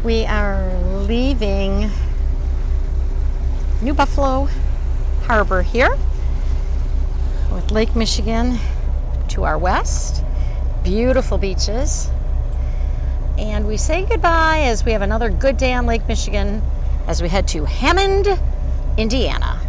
We are leaving New Buffalo Harbor here with Lake Michigan to our west. Beautiful beaches. And we say goodbye as we have another good day on Lake Michigan as we head to Hammond, Indiana.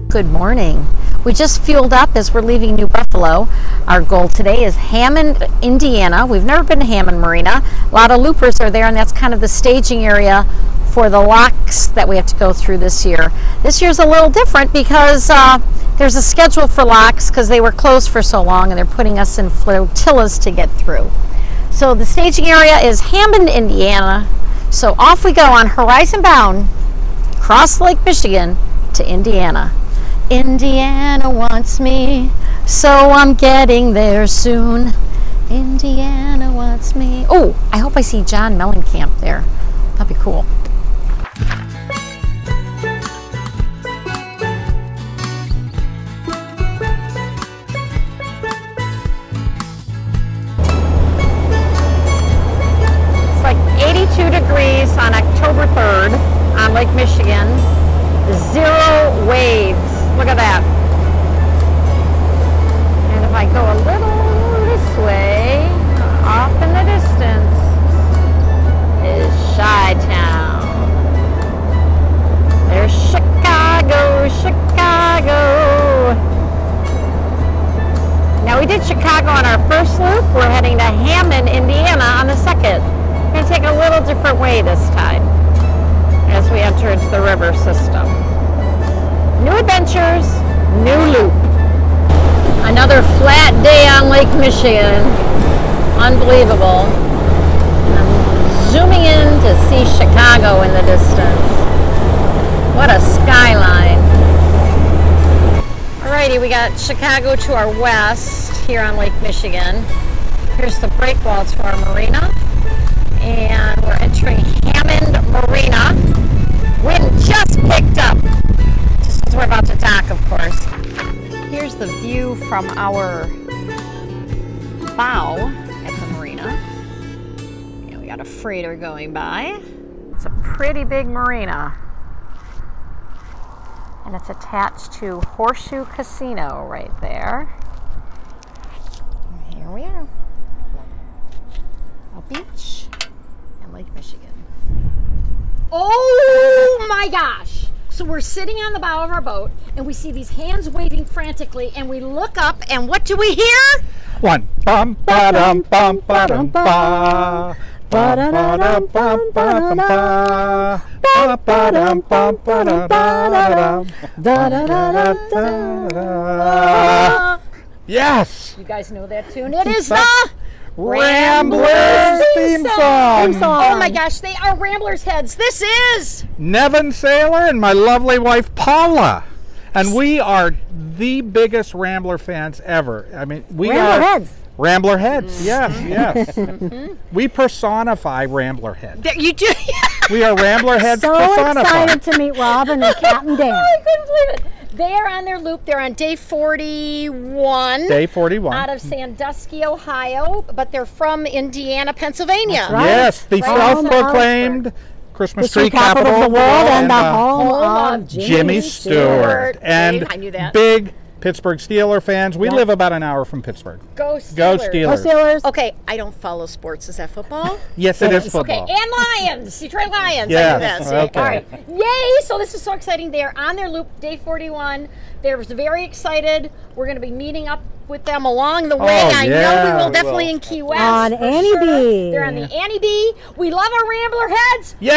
Good morning. We just fueled up as we're leaving New Buffalo. Our goal today is Hammond, Indiana. We've never been to Hammond Marina. A lot of loopers are there, and that's kind of the staging area for the locks that we have to go through this year. This year's a little different because there's a schedule for locks because they were closed for so long, and they're putting us in flotillas to get through. So the staging area is Hammond, Indiana. So off we go on horizon bound, across Lake Michigan to Indiana. Indiana wants me, so I'm getting there soon. Indiana wants me. Oh, I hope I see John Mellencamp there. That'd be cool. It's like 82 degrees on October 3rd on Lake Michigan. 0 waves. Look at that. And if I go a little this way, off in the distance is Chi-Town. There's Chicago, Chicago. Now we did Chicago on our first loop. We're heading to Hammond, Indiana on the second. We're going to take a little different way this time as we enter into the river system. New adventures, new loop. Another flat day on Lake Michigan. Unbelievable. And I'm zooming in to see Chicago in the distance. What a skyline. Alrighty, we got Chicago to our west here on Lake Michigan. Here's the breakwall to our marina. And we're entering Hammond Marina. Wind just picked up. We're about to dock, of course. Here's the view from our bow at the marina. And we got a freighter going by. It's a pretty big marina. And it's attached to Horseshoe Casino right there. And here we are. A beach and Lake Michigan. Oh my gosh! So we're sitting on the bow of our boat, and we see these hands waving frantically, and we look up, and what do we hear? One bum ba dum bum ba dum ba ba da da dum bum ba dum ba ba ba dum bum ba dum ba da da da da. Yes. You guys know that tune? It is the Ramblers theme song. Oh my gosh, they are Ramblers heads. This is Nevin Saylor and my lovely wife Paula. And we are the biggest Rambler fans ever. I mean, we are Rambler heads. Yes, yes. We personify Rambler heads. You do. We are Rambler heads personified. So excited to meet Robin and Captain Dan. I couldn't believe it. They are on their loop. They're on day 41. Day 41. Out of Sandusky, Ohio, but they're from Indiana, Pennsylvania. That's right. Yes, the self-proclaimed Christmas tree capital of the world and the home of Jimmy Stewart. And I knew that. Big Pittsburgh Steeler fans. We live about an hour from Pittsburgh. Go Steelers. Go Steelers. Go Steelers. Okay, I don't follow sports. Is that football? Yes, it is football. Okay, and Lions. Detroit Lions. Yes, I knew that. See? okay. All right. Yay! So this is so exciting. They are on their loop, day 41. They're very excited. We're going to be meeting up with them along the way. I know we will definitely in Key West. On Annie B. They're on the Annie B. We love our Rambler heads. Yay!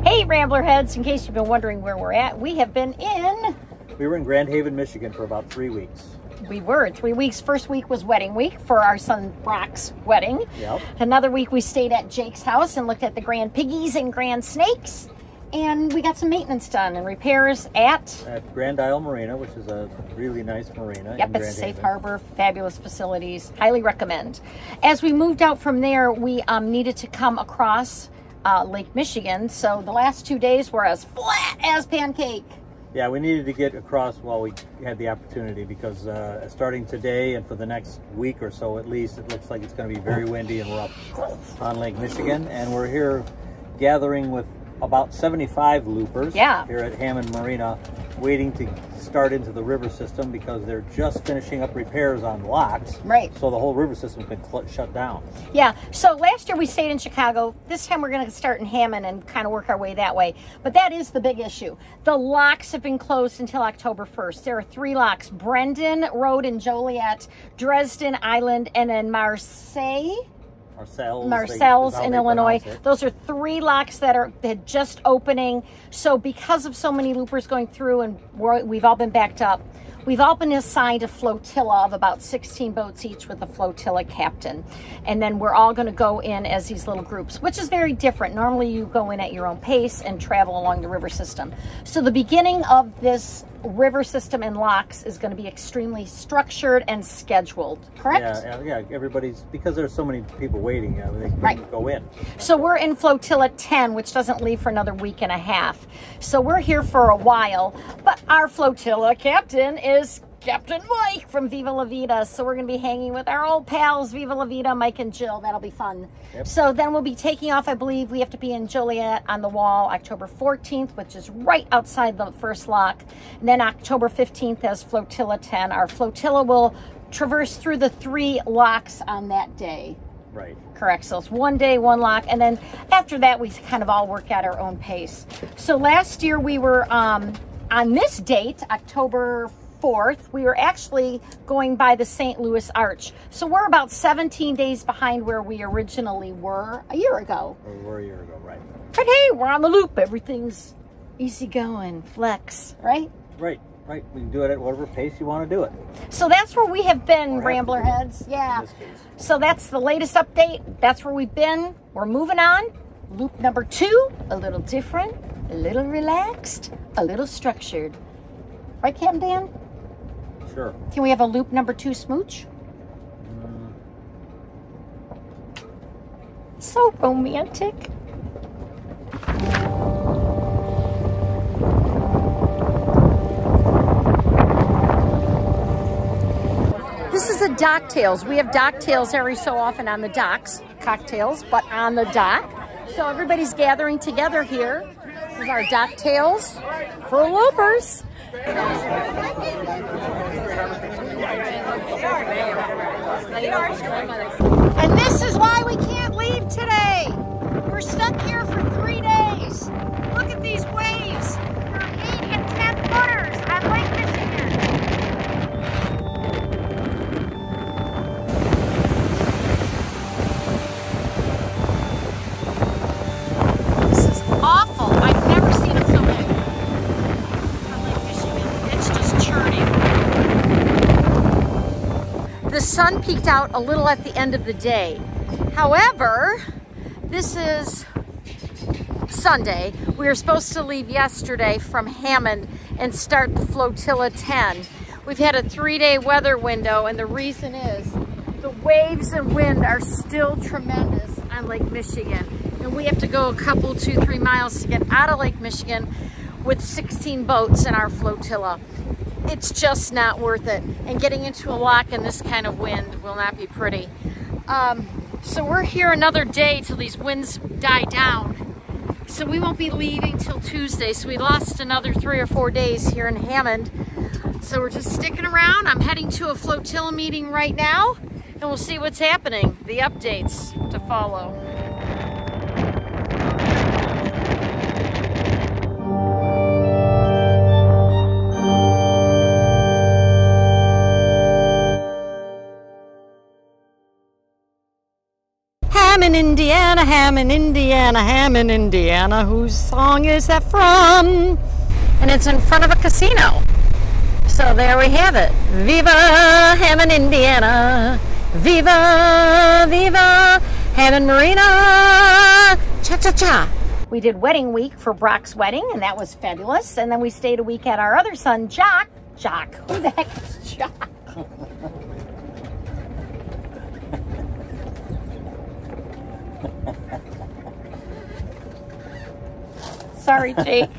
Hey, Rambler heads! In case you've been wondering where we're at, we have been in We were in Grand Haven, Michigan for about 3 weeks. We were 3 weeks. First week was wedding week for our son Brock's wedding. Yep. Another week we stayed at Jake's house and looked at the grand piggies and grand snakes. And we got some maintenance done and repairs at Grand Isle Marina, which is a really nice marina. Yep, it's a safe harbor, fabulous facilities. Highly recommend. As we moved out from there, we needed to come across Lake Michigan. So the last 2 days were as flat as pancake. Yeah, we needed to get across while we had the opportunity because starting today and for the next week or so at least, it looks like it's going to be very windy and rough on Lake Michigan. And we're here gathering with about 75 loopers here at Hammond Marina, waiting to start into the river system because they're just finishing up repairs on locks. Right. So the whole river system's been shut down. Yeah. So last year we stayed in Chicago. This time we're going to start in Hammond and kind of work our way that way. But that is the big issue. The locks have been closed until October 1st. There are 3 locks: Brendan Road in Joliet, Dresden Island, and then Marseilles in Illinois. Those are 3 locks that are just opening. So because of so many loopers going through and we've all been backed up, we've all been assigned a flotilla of about 16 boats each with a flotilla captain. And then we're all going to go in as these little groups, which is very different. Normally you go in at your own pace and travel along the river system. So the beginning of this river system and locks is going to be extremely structured and scheduled, correct? Yeah, everybody's, because there's so many people waiting, they can go in. So we're in flotilla 10, which doesn't leave for another week and a half. So we're here for a while, but our flotilla captain is Captain Mike from Viva La Vida. So we're going to be hanging with our old pals, Viva La Vida, Mike and Jill. That'll be fun. Yep. So then we'll be taking off. I believe we have to be in Joliet on the Wall October 14th, which is right outside the first lock. And then October 15th as Flotilla 10. Our flotilla will traverse through the 3 locks on that day. Right. Correct. So it's 1 day, 1 lock. And then after that, we kind of all work at our own pace. So last year we were on this date, October 4th, we were actually going by the St. Louis Arch. So we're about 17 days behind where we originally were a year ago. Or were a year ago, right. But hey, we're on the loop. Everything's easy going, flex, right? Right. We can do it at whatever pace you want to do it. So that's where we have been, Ramblerheads. Yeah. In this case. So that's the latest update. That's where we've been. We're moving on. Loop number 2, a little different, a little relaxed, a little structured. Right, Captain Dan? Sure. Can we have a loop number 2 smooch? So romantic. This is a docktails. We have docktails every so often on the docks. Cocktails, but on the dock. So everybody's gathering together here with our docktails for loopers. And this is why we can't leave today. We're stuck here for 3 days. Look at these waves. They're 8 and 10 footers on Lake Michigan. This is awful. I've never seen it so big on Lake Michigan. It's just churning. The sun peeked out a little at the end of the day. However, this is Sunday. We were supposed to leave yesterday from Hammond and start the Flotilla 10. We've had a 3-day weather window, and the reason is the waves and wind are still tremendous on Lake Michigan. And we have to go a couple, 2-3 miles to get out of Lake Michigan with 16 boats in our flotilla. It's just not worth it. And getting into a lock in this kind of wind will not be pretty. So we're here another day till these winds die down. So we won't be leaving till Tuesday. So we lost another 3 or 4 days here in Hammond. So we're just sticking around. I'm heading to a flotilla meeting right now, and we'll see what's happening. The updates to follow. Hammond, Indiana, Hammond, Indiana, Hammond, Indiana. Whose song is that from? And it's in front of a casino. So there we have it. Viva Hammond, Indiana. Viva, viva Hammond Marina. Cha-cha-cha. We did wedding week for Brock's wedding, and that was fabulous. And then we stayed a week at our other son, Jock. Jock. Who the heck is Jock? Sorry, Jake.